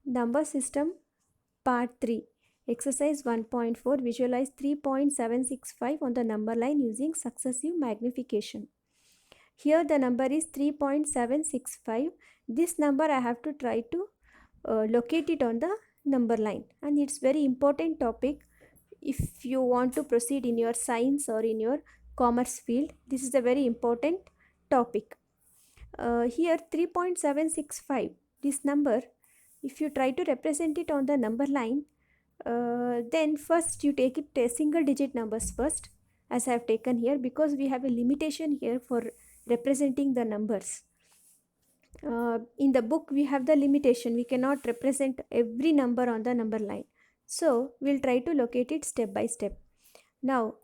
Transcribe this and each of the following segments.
Number system part 3. Exercise 1.4. Visualize 3.765 on the number line using successive magnification. Here the number is 3.765. This number I have to try to locate it on the number line, and it's very important topic if you want to proceed in your science or in your commerce field. This is a very important topic. Here 3.765, this number, if you try to represent it on the number line, then first you take it single digit numbers first, as I have taken here, because we have a limitation here for representing the numbers. In the book we have the limitation, we cannot represent every number on the number line, so we'll try to locate it step by step. Now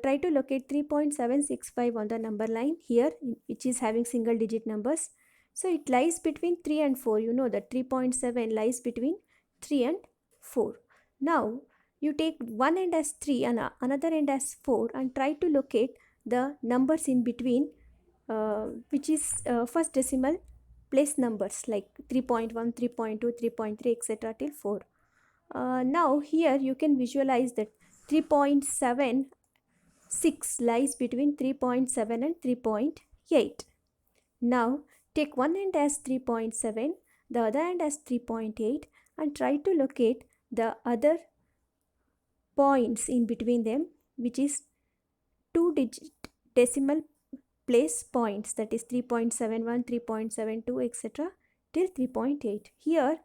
try to locate 3.765 on the number line here, which is having single digit numbers. So it lies between 3 and 4. You know that 3.7 lies between 3 and 4. Now you take one end as 3 and another end as 4 and try to locate the numbers in between, which is first decimal place numbers like 3.1, 3.2, 3.3, etc. till 4. Now here you can visualize that 3.76 lies between 3.7 and 3.8. Now take one end as 3.7, the other end as 3.8, and try to locate the other points in between them, which is 2-digit decimal place points, that is 3.71, 3.72, etc. till 3.8. Here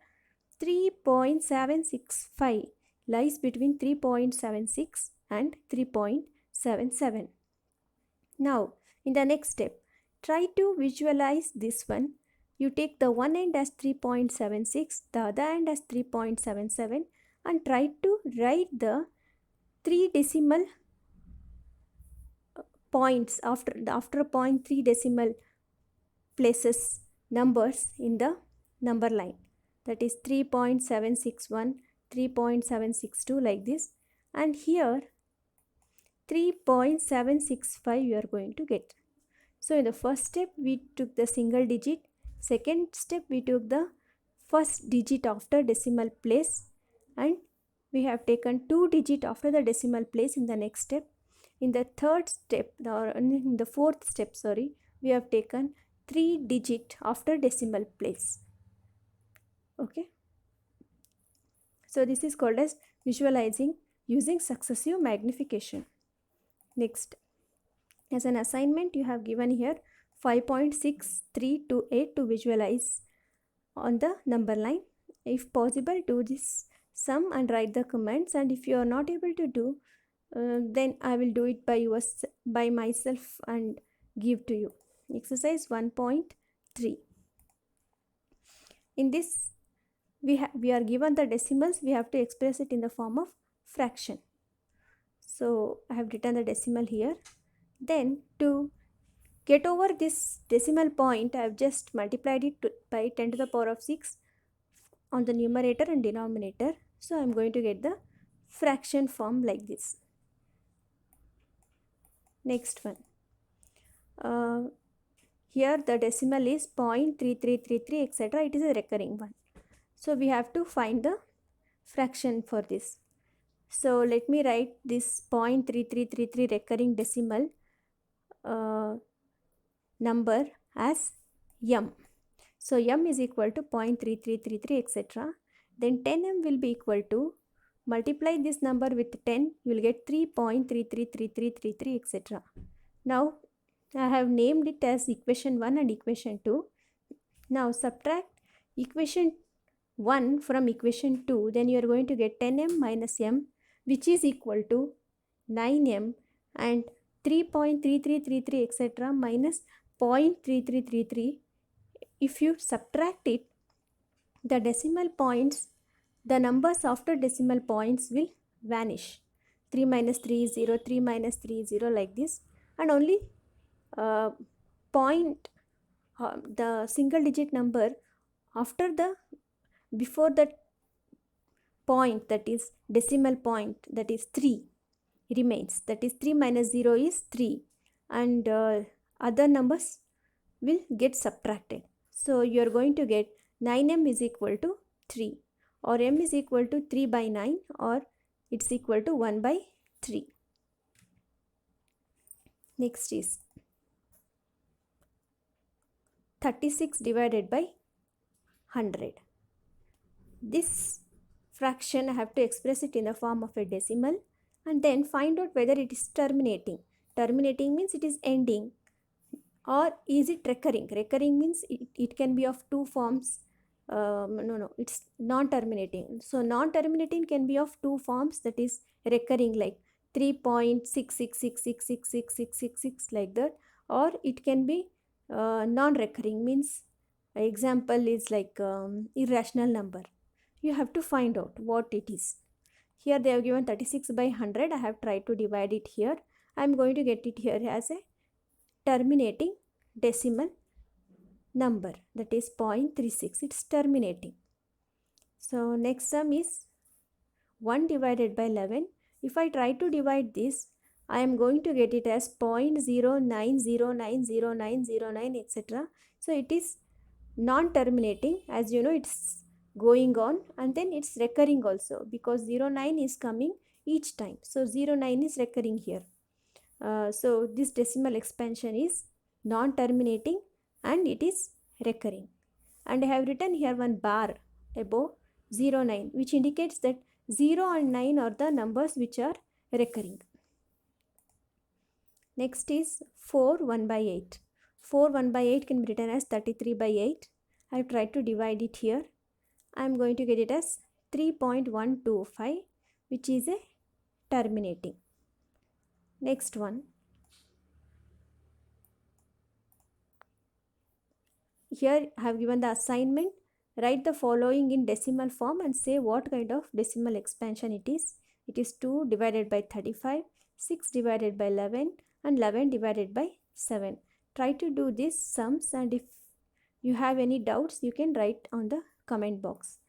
3.765 lies between 3.76 and 3.77. Now in the next step, try to visualize this one. You take the one end as 3.76, the other end as 3.77, and try to write the 3 decimal points after point 3 decimal places numbers in the number line, that is 3.761, 3.762, like this. And here 3.765 you are going to get. So in the first step we took the single digit, second step we took the first digit after decimal place, and we have taken 2 digit after the decimal place in the next step. In the third step, or in the fourth step, sorry, we have taken 3 digit after decimal place. Okay. So this is called as visualizing using successive magnification. Next, as an assignment, you have given here 5.6328 to visualize on the number line. If possible, do this sum and write the comments, and if you are not able to do, then I will do it by myself and give to you. Exercise 1.3. In this, we are given the decimals. We have to express it in the form of fraction. So I have written the decimal here. Then to get over this decimal point, I have just multiplied it by 10 to the power of 6 on the numerator and denominator. So I am going to get the fraction form like this. Next one. Here the decimal is 0.3333, etc. It is a recurring one. So we have to find the fraction for this. So let me write this 0.3333 recurring decimal number as m. So m is equal to 0.3333, etc. Then 10m will be equal to, multiply this number with 10, you will get 3.333333, etc. Now I have named it as equation 1 and equation 2. Now subtract equation 1 from equation 2, then you are going to get 10m minus m, which is equal to 9m, and 3.3333, etc. minus 0.3333. If you subtract it, the decimal points, the numbers after decimal points will vanish. 3 minus 3 is 0, 3 minus 3 is 0, like this. And only the single digit number after the, before the point, that is decimal point, that is 3 remains. That is 3 minus 0 is 3, and other numbers will get subtracted. So you are going to get 9m is equal to 3. or m is equal to 3 by 9 or it's equal to 1 by 3. Next is 36 divided by 100. This fraction I have to express it in the form of a decimal and then find out whether it is terminating. Terminating means it is ending, or is it recurring? Recurring means it can be of two forms. No, it's non-terminating. So non-terminating can be of two forms, that is recurring, like 3.66666666 like that, or it can be non-recurring, means example is like irrational number. You have to find out what it is. Here they have given 36 by 100. I have tried to divide it here. I am going to get it here as a terminating decimal number, that is 0.36. It's terminating. So next sum is 1 divided by 11. If I try to divide this, I am going to get it as 0.09090909 etc. So it is non-terminating, as you know, it's going on, and then it's recurring also because 09 is coming each time. So 09 is recurring here. So this decimal expansion is non-terminating and it is recurring. And I have written here one bar above 09, which indicates that 0 and 9 are the numbers which are recurring. Next is 4 1 by 8. 4 1 by 8 can be written as 33 by 8. I have tried to divide it here. I am going to get it as 3.125, which is a terminating. Next one. Here I have given the assignment. Write the following in decimal form and say what kind of decimal expansion it is. It is 2 divided by 35, 6 divided by 11 and 11 divided by 7. Try to do these sums, and if you have any doubts you can write on the comment box.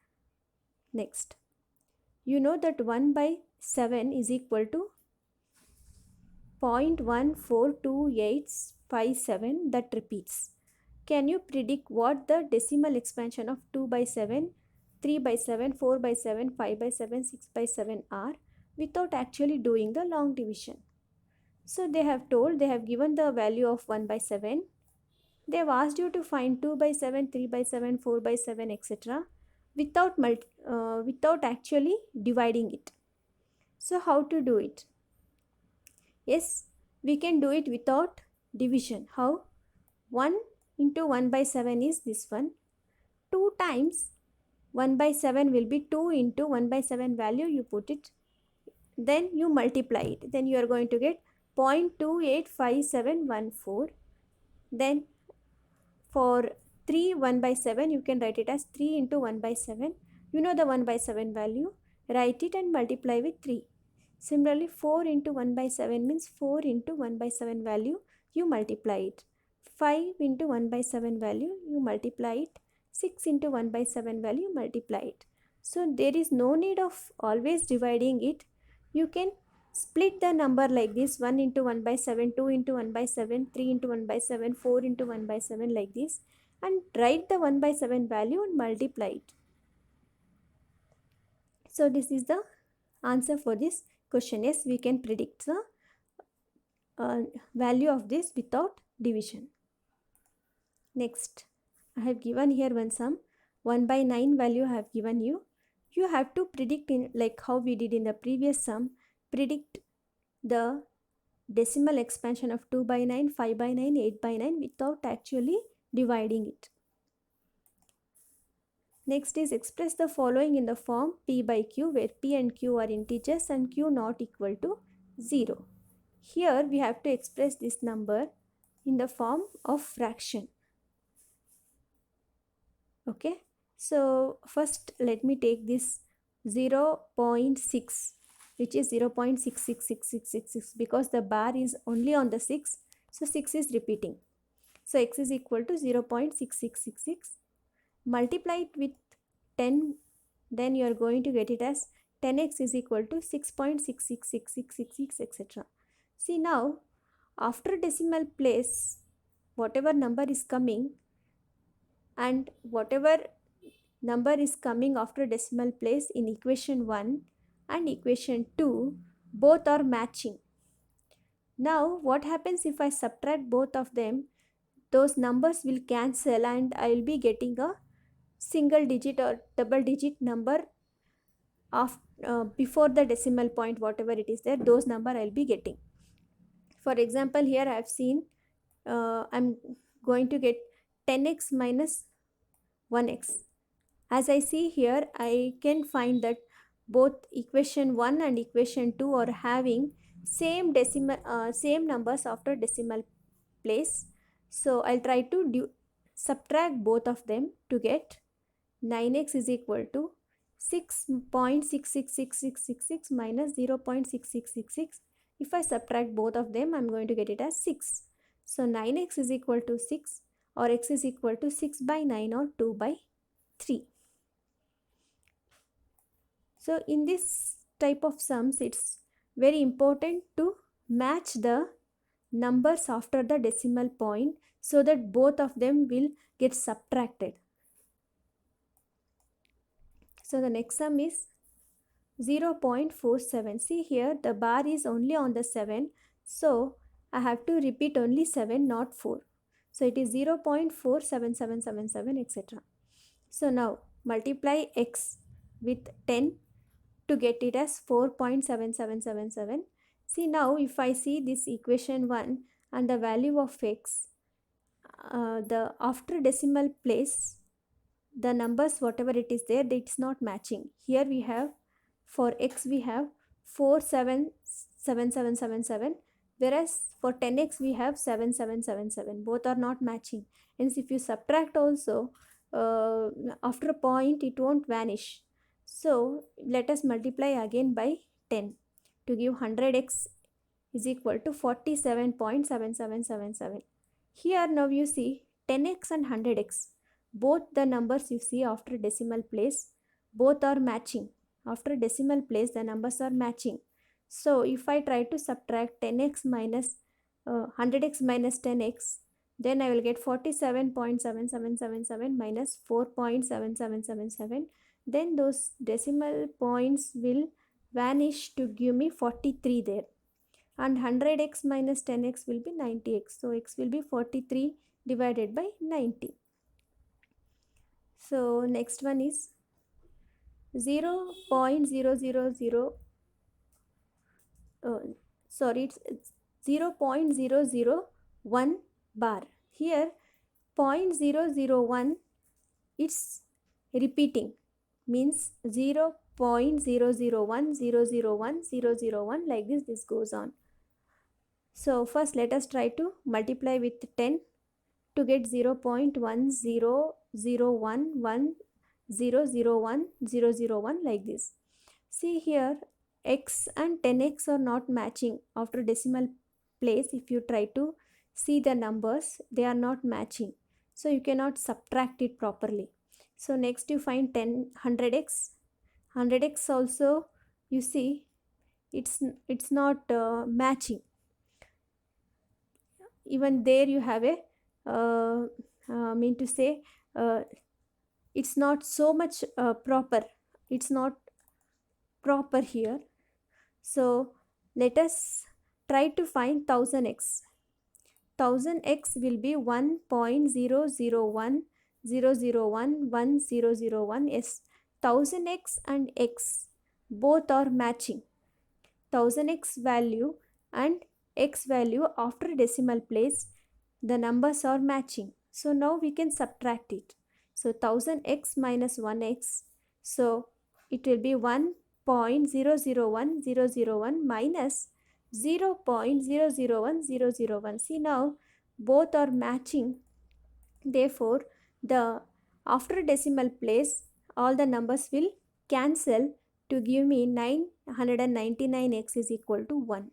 Next, you know that 1 by 7 is equal to 0.142857, that repeats. Can you predict what the decimal expansion of 2 by 7, 3 by 7, 4 by 7, 5 by 7, 6 by 7 are without actually doing the long division? So they have given the value of 1 by 7. They have asked you to find 2 by 7, 3 by 7, 4 by 7 etc. without actually dividing it. So how to do it? Yes, we can do it without division. How? 1 into 1 by 7 is this one. 2 times 1 by 7 will be 2 into 1 by 7 value, you put it. Then you multiply it. Then you are going to get 0.285714. Then for 3 1 by 7, you can write it as 3 into 1 by 7. You know the 1 by 7 value. Write it and multiply with 3. Similarly, 4 into 1 by 7 means 4 into 1 by 7 value, you multiply it. 5 into 1 by 7 value, you multiply it. 6 into 1 by 7 value, multiply it. So there is no need of always dividing it. You can split the number like this: 1 into 1 by 7, 2 into 1 by 7, 3 into 1 by 7, 4 into 1 by 7 like this, and write the 1 by 7 value and multiply it. So this is the answer for this question. Yes, we can predict the value of this without division. Next, I have given here one sum. 1 by 9 value I have given you. You have to predict, in like how we did in the previous sum, predict the decimal expansion of 2 by 9, 5 by 9, 8 by 9 without actually dividing it. Next is express the following in the form p by q, where p and q are integers and q not equal to 0. Here we have to express this number in the form of fraction. Okay, so first let me take this 0.6, which is 0.666666, because the bar is only on the 6, so 6 is repeating. So x is equal to 0.6666. Multiply it with 10, then you are going to get it as 10x is equal to 6.666666 etc. See, now after decimal place, whatever number is coming and whatever number is coming after decimal place in equation 1 and equation 2, both are matching. Now what happens if I subtract both of them? Those numbers will cancel and I will be getting a single digit or double digit number of before the decimal point, whatever it is there, those number I'll be getting. For example, here I have seen I'm going to get 10x minus 1x. As I see here, I can find that both equation 1 and equation 2 are having same numbers after decimal place. So I'll try to subtract both of them to get 9x is equal to 6.666666 minus 0.6666. If I subtract both of them, I'm going to get it as 6. So 9x is equal to 6, or x is equal to 6 by 9 or 2 by 3. So in this type of sums, it's very important to match the numbers after the decimal point so that both of them will get subtracted. So the next sum is 0.47. See here, the bar is only on the 7. So I have to repeat only 7, not 4. So it is 0.47777, etc. So now multiply x with 10 to get it as 4.7777. See now, if I see this equation 1 and the value of x, the after decimal place, the numbers whatever it is there, it's not matching. Here we have, for x we have 477777, whereas for 10x we have 7777. Both are not matching. Hence if you subtract also, after a point it won't vanish. So let us multiply again by 10 to give 100x is equal to 47.7777. Here now you see 10x and 100x. Both the numbers you see after decimal place, both are matching. After decimal place, the numbers are matching. So if I try to subtract 10x minus 100x minus 10x, then I will get 47.7777 minus 4.7777. Then those decimal points will vanish to give me 43 there. And 100x minus 10x will be 90x. So x will be 43 divided by 90. So next one is 0.000, it's 0.001 bar. Here 0.001, it's repeating, means 0.001001001, like this goes on. So first let us try to multiply with 10 to get 0.100110001, like this. See here, x and 10x are not matching after decimal place. If you try to see the numbers, they are not matching, so you cannot subtract it properly. So next you find 100x also, you see it's not matching. Even there you have a it's not so much proper. It's not proper here. So let us try to find 1000x. 1000x will be 1.001001101. Yes, 1000x and x both are matching. 1000x value and x value after decimal place, the numbers are matching. So now we can subtract it. So 1000x minus 1x, so it will be 1.001001 minus 0.001001. See now both are matching. Therefore the after decimal place, all the numbers will cancel to give me 999x is equal to 1.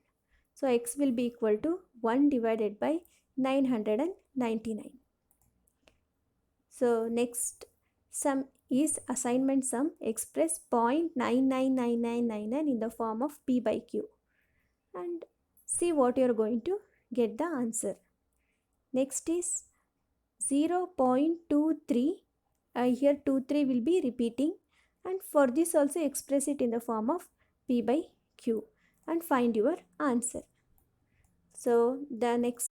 So x will be equal to 1 divided by 999. So next sum is assignment sum. Express 0.999999 in the form of P by Q and see what you are going to get the answer. Next is 0.23 here 2, 3 will be repeating, and for this also express it in the form of P by Q and find your answer. So the next